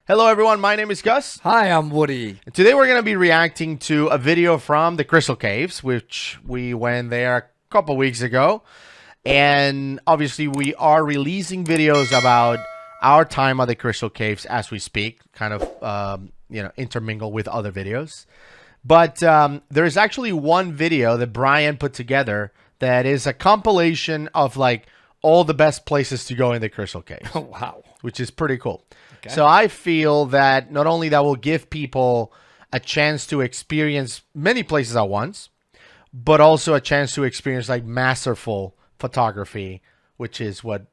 Hello everyone, my name is Gus. Hi, I'm Woody. And today we're going to be reacting to a video from the Crystal Caves, which we went there a couple weeks ago. And obviously we are releasing videos about our time at the Crystal Caves as we speak, kind of, intermingle with other videos. But there is actually one video that Brian put together that is a compilation of like all the best places to go in the Crystal Caves. Oh, wow. Which is pretty cool. Okay. So I feel that not only that will give people a chance to experience many places at once, but also a chance to experience like masterful photography, which is what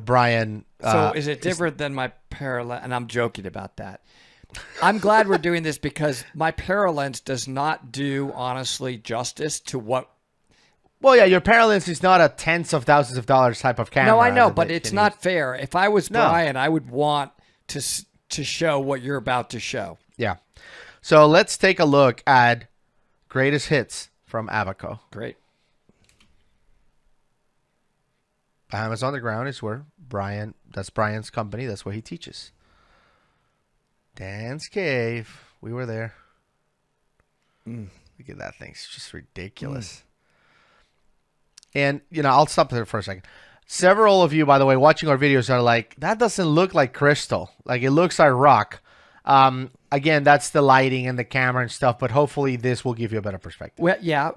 Brian. So is it different than my Paralens? And I'm joking about that. I'm glad we're doing this because my Paralens does not do honestly justice to what. Well, yeah, your Paralens is not a tens of thousands of dollars type of camera. No, I know, but it's not fair. If I was No. Brian, I would want to show what you're about to show. Yeah. So let's take a look at greatest hits from Abaco. Great. Bahamas Underground is where that's Brian's company. That's where he teaches. Dance Cave. We were there. Look at that thing. It's just ridiculous. And, I'll stop there for a second. Several of you, by the way, watching our videos are like, that doesn't look like crystal. Like, it looks like rock. Again, that's the lighting and the camera and stuff, but hopefully this will give you a better perspective. Well, yeah,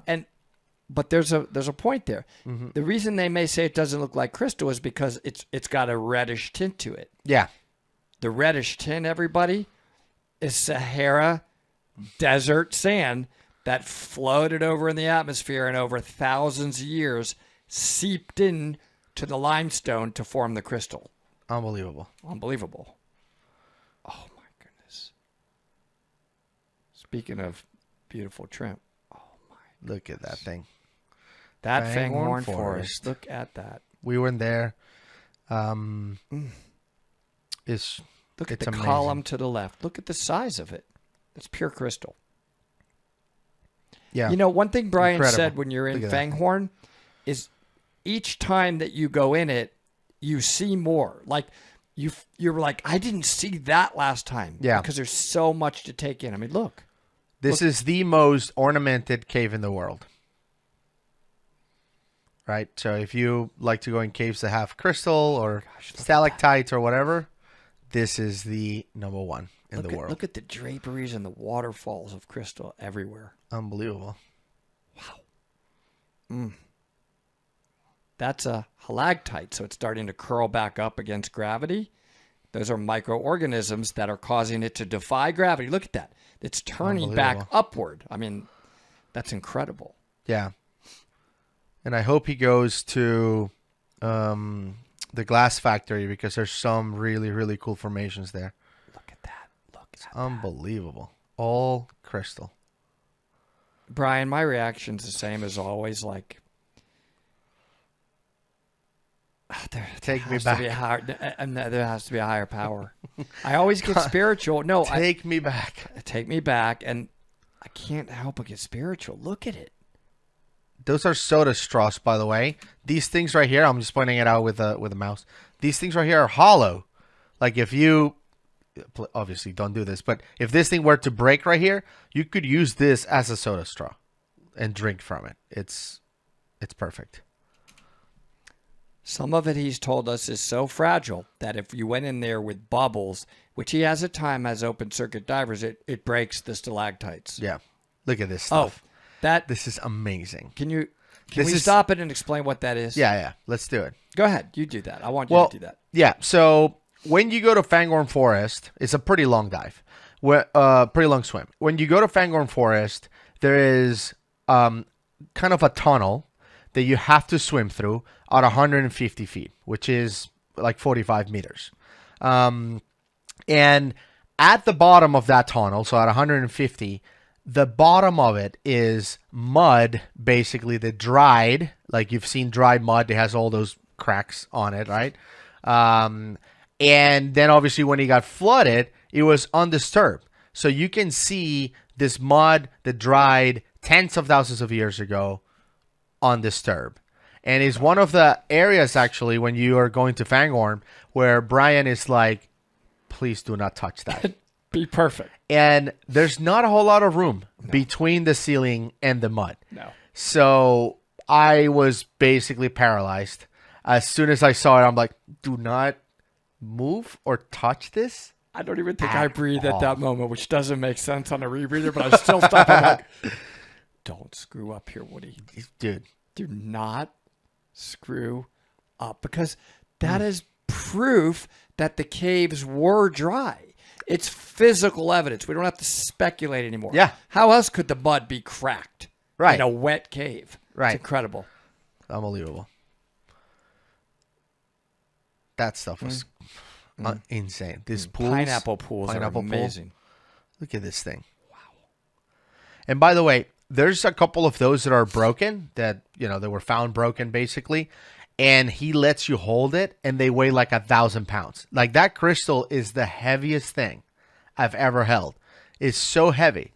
but there's a point there. The reason they may say it doesn't look like crystal is because it's got a reddish tint to it. Yeah. The reddish tint, everybody, is Sahara desert sand that floated over in the atmosphere and over thousands of years seeped in to the limestone to form the crystal. Unbelievable. Unbelievable. Oh, my goodness. Speaking of beautiful trim. Oh, my. Look at that thing. That Fanghorn Fanghorn Forest. Look at that. We were in there. Look at the amazing. column to the left. Look at the size of it. It's pure crystal. Yeah. One thing Brian Incredible. said when you're in Fanghorn is each time that you go in it, you see more. Like you're like, I didn't see that last time. Yeah. Because there's so much to take in. I mean, look. This is the most ornamented cave in the world. Right? So if you like to go in caves that have crystal or stalactites or whatever, this is the number one in the world. Look at the draperies and the waterfalls of crystal everywhere. Unbelievable. Wow. That's a halagtite, so it's starting to curl back up against gravity. Those are microorganisms that are causing it to defy gravity. Look at that. It's turning back upward. I mean, that's incredible. Yeah. And I hope he goes to the glass factory because there's some really, really cool formations there. Look at that. It's unbelievable. All crystal. Brian, my reaction's the same as always. Like, Take me back. There has to be a higher power. I always get spiritual. No, Take me back. Take me back, and I can't help but get spiritual. Look at it. Those are soda straws, by the way. These things right here, I'm just pointing it out with a mouse. These things right here are hollow. Like if you, obviously don't do this, but if this thing were to break right here, you could use this as a soda straw and drink from it. It's perfect. Some of it, he's told us, is so fragile that if you went in there with bubbles, which he has at time as open circuit divers, it breaks the stalactites. Yeah. Look at this stuff. Oh, this is amazing. Can we stop it and explain what that is? Yeah. Let's do it. Go ahead. You do that. I want you to do that. Yeah. So when you go to Fanghorn Forest, it's a pretty long dive. Pretty long swim. When you go to Fanghorn Forest, there is kind of a tunnel that you have to swim through at 150 feet, which is like 45 meters. And at the bottom of that tunnel, so at 150, the bottom of it is mud, basically the dried, like you've seen dried mud. It has all those cracks on it, right? And then obviously when it got flooded, it was undisturbed. So you can see this mud that dried tens of thousands of years ago undisturbed. And it's one of the areas, actually, when you are going to Fanghorn, where Brian is like, please do not touch that. Be perfect. And there's not a whole lot of room between the ceiling and the mud. No. So I was basically paralyzed. As soon as I saw it, I'm like, do not move or touch this. I don't even think I breathed at that moment, which doesn't make sense on a rebreather, but I still stopped. I'm like, don't screw up here, Woody. Dude. Do not screw up, because that is proof that the caves were dry. It's physical evidence. We don't have to speculate anymore. Yeah. How else could the mud be cracked Right. in a wet cave? Right. It's incredible. Unbelievable. That stuff was insane. These pools. Pineapple pools are amazing. Look at this thing. Wow. And by the way, there's a couple of those that are broken that, they were found broken basically. And he lets you hold it and they weigh like 1,000 pounds. Like that crystal is the heaviest thing I've ever held. It's so heavy.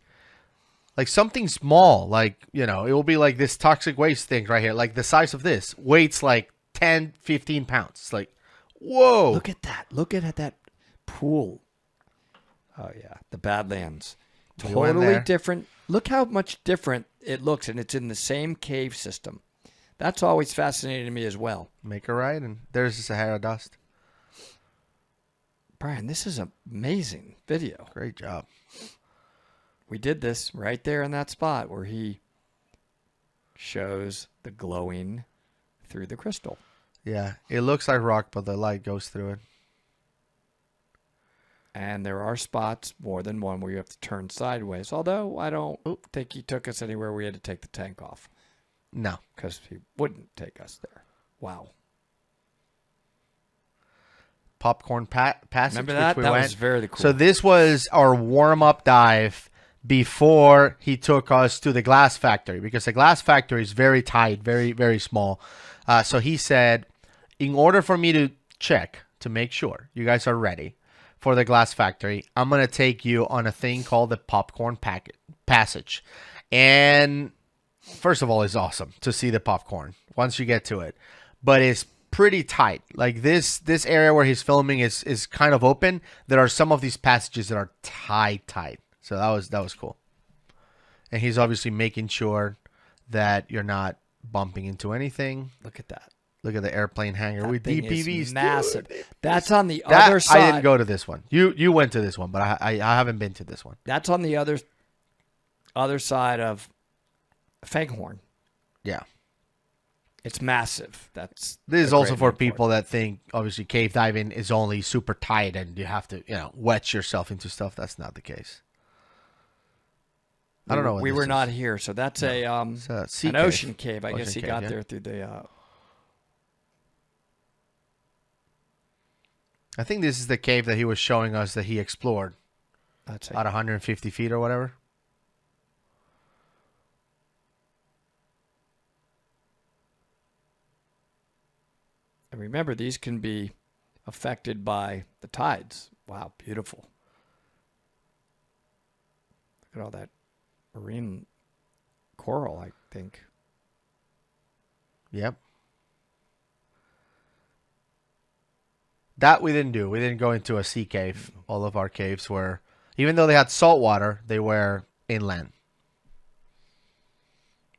Like something small, like, it will be like this toxic waste thing right here. Like the size of this weights like 10, 15 pounds. It's like, whoa. Look at that. Look at that pool. Oh, yeah. The Badlands. Totally different. Look how much different it looks, and it's in the same cave system. That's always fascinating to me as well. Make a right, and there's the Sahara dust. Brian, this is an amazing video. Great job. We did this right there in that spot where he shows the glowing through the crystal. Yeah, it looks like rock, but the light goes through it. And there are spots, more than one, where you have to turn sideways. Although I don't think he took us anywhere we had to take the tank off. No. Because he wouldn't take us there. Wow. Popcorn passage. Remember that? Which we that went. was very cool. So this was our warm-up dive before he took us to the glass factory, because the glass factory is very tight, very, very small. So he said, in order for me to check to make sure you guys are ready for the glass factory, I'm going to take you on a thing called the popcorn passage. And first of all, it's awesome to see the popcorn once you get to it, but it's pretty tight. Like this area where he's filming is kind of open. There are some of these passages that are tight. So that was cool. And he's obviously making sure that you're not bumping into anything. Look at that. Look at the airplane hangar with DPVs. Massive. That's on the other side. I didn't go to this one. You went to this one, but I haven't been to this one. That's on the other side of Fanghorn. Yeah. It's massive. This is also for people that think obviously cave diving is only super tight and you have to, wedge yourself into stuff. That's not the case. I don't know. We were not here, so that's an ocean cave. I guess he got there through the. I think this is the cave that he was showing us that he explored. That's at 150 feet or whatever. And remember, these can be affected by the tides. Wow, beautiful. Look at all that marine coral, I think. Yep. That we didn't do. We didn't go into a sea cave. All of our caves were, even though they had salt water, they were inland.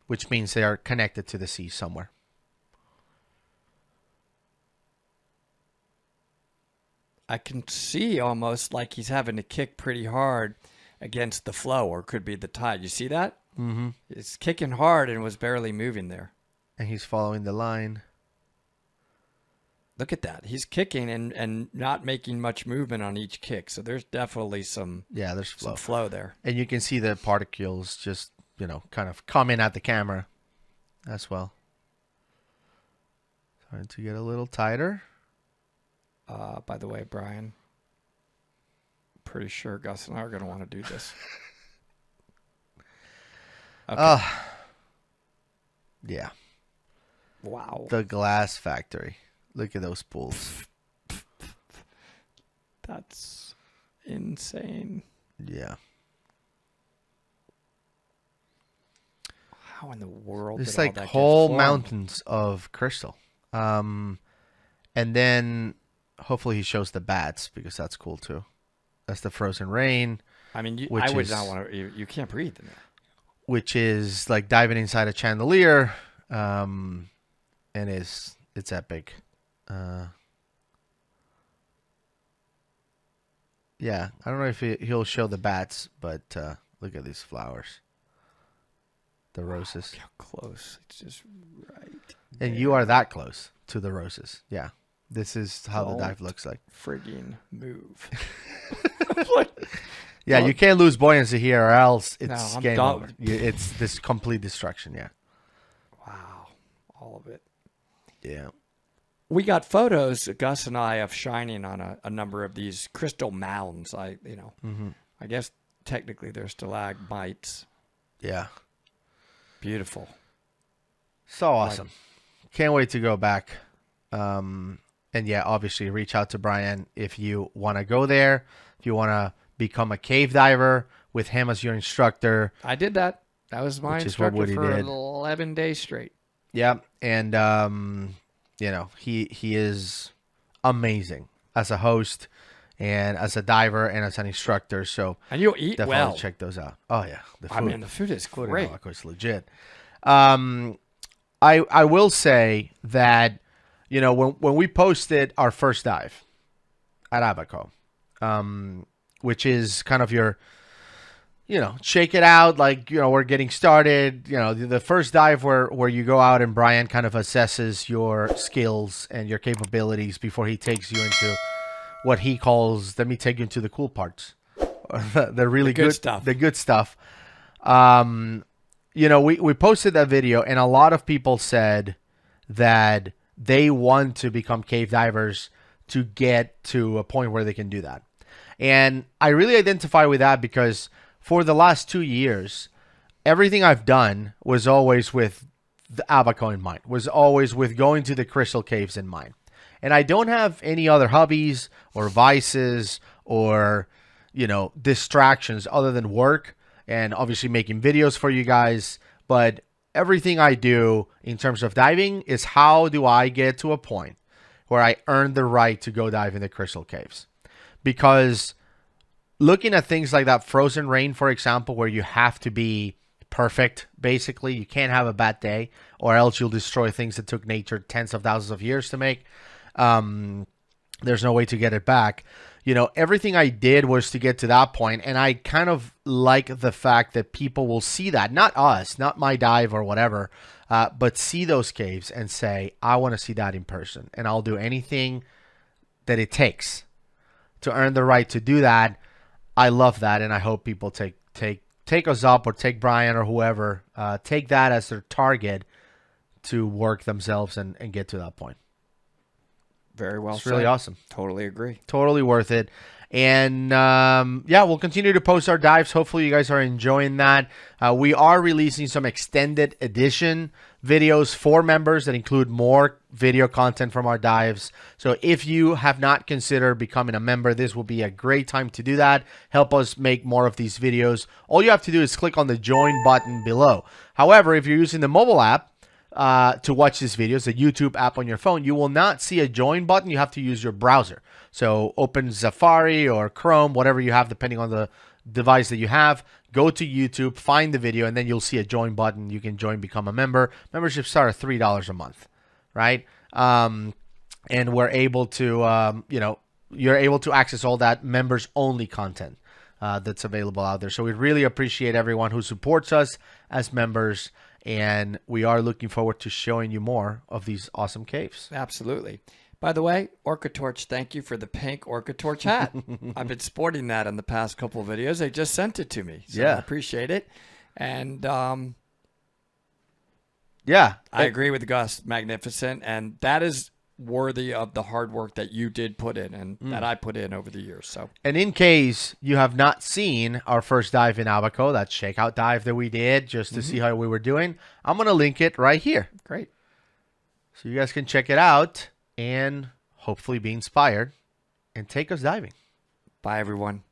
Which means they are connected to the sea somewhere. I can see almost like he's having to kick pretty hard against the flow, or it could be the tide. You see that? Mm-hmm. It's kicking hard and was barely moving there. And he's following the line. Look at that. He's kicking and not making much movement on each kick. So there's definitely there's flow. Some flow there. And you can see the particles just, kind of coming at the camera as well. Starting to get a little tighter. By the way, Brian, pretty sure Gus and I are going to want to do this. Okay. Yeah. Wow. The glass factory. Look at those pools. That's insane. Yeah. How in the world? It's did all like that get whole formed? mountains of crystal. And then hopefully he shows the bats because that's cool too. That's the frozen rain. I mean, which I would is, not want to. You can't breathe in there. Which is like diving inside a chandelier, and it's epic. Yeah, I don't know if he'll show the bats, but look at these flowers. The roses. Look how close. It's just right. And there. you are that close to the roses. Yeah. This is how the dive looks like. Friggin' move. Yeah, you can't lose buoyancy here or else it's No, I'm game done. over. It's this complete destruction, yeah. Wow. All of it. Yeah. We got photos, Gus and I, of shining on a number of these crystal mounds. I guess technically they're stalagmites. Yeah. Beautiful. So awesome. Can't wait to go back. And yeah, obviously reach out to Brian if you want to go there, if you want to become a cave diver with him as your instructor. I did that. That was my instructor for 11 days straight. Yeah. And, he is amazing as a host and as a diver and as an instructor. So and you'll eat definitely well. check those out. Oh yeah. The food. The food is great. Of course, legit. I will say that, when we posted our first dive at Abaco, which is kind of your, shake it out, like, we're getting started, the first dive where you go out and Brian kind of assesses your skills and your capabilities before he takes you into what he calls, let me take you into the cool parts, the really good stuff. The good stuff. We posted that video and a lot of people said that they want to become cave divers to get to a point where they can do that. And I really identify with that because for the last 2 years, everything I've done was always with the Abaco in mind, was always with going to the crystal caves in mind. And I don't have any other hobbies or vices or, distractions other than work and obviously making videos for you guys. But everything I do in terms of diving is how do I get to a point where I earn the right to go dive in the crystal caves. Because looking at things like that frozen rain, for example, where you have to be perfect, basically, you can't have a bad day or else you'll destroy things that took nature tens of thousands of years to make. There's no way to get it back. Everything I did was to get to that point, and I kind of like the fact that people will see that, not us, not my dive or whatever, but see those caves and say, I want to see that in person, and I'll do anything that it takes to earn the right to do that. I love that, and I hope people take us up or take Brian or whoever, take that as their target to work themselves and get to that point. Very well It's said. really awesome. Totally agree. Totally worth it. And we'll continue to post our dives. Hopefully you guys are enjoying that. We are releasing some extended edition videos for members that include more video content from our dives. So if you have not considered becoming a member, this will be a great time to do that. Help us make more of these videos. All you have to do is click on the join button below. However, if you're using the mobile app, to watch these videos, the YouTube app on your phone, you will not see a join button. You have to use your browser. So open Safari or Chrome, whatever you have, depending on the device that you have. Go to YouTube, find the video, and then you'll see a join button. You can join, become a member. Memberships start at $3 a month, right? And we're able to, you're able to access all that members-only content that's available out there. So we really appreciate everyone who supports us as members. And we are looking forward to showing you more of these awesome caves. Absolutely. By the way, Orca Torch, thank you for the pink Orca Torch hat. I've been sporting that in the past couple of videos. They just sent it to me. So I appreciate it. And I agree with Gus. Magnificent. And that is worthy of the hard work that you did put in and that I put in over the years. So, and in case you have not seen our first dive in Abaco, that shakeout dive that we did just to see how we were doing, I'm going to link it right here. Great. So you guys can check it out and hopefully be inspired and take us diving. Bye, everyone.